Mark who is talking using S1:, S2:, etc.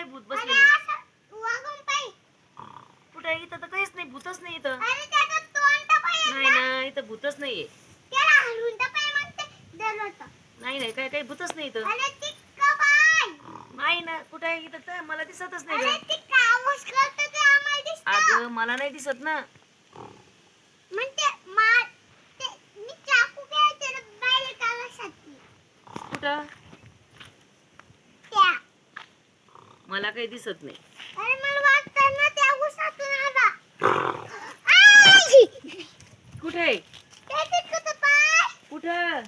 S1: भूत बसलेलं. कुठे इथं तर काहीच नाही, भूतच नाही इथं. नाही ना, इथं भूतच नाहीये. नाही नाही, काय काही भूतच नाही इथं. नाही ना, कुठे इथं तर मला दिसतच नाही ना. अगं मला नाही दिसत ना. कुठं मला काही दिसत नाही. कुठे कुठं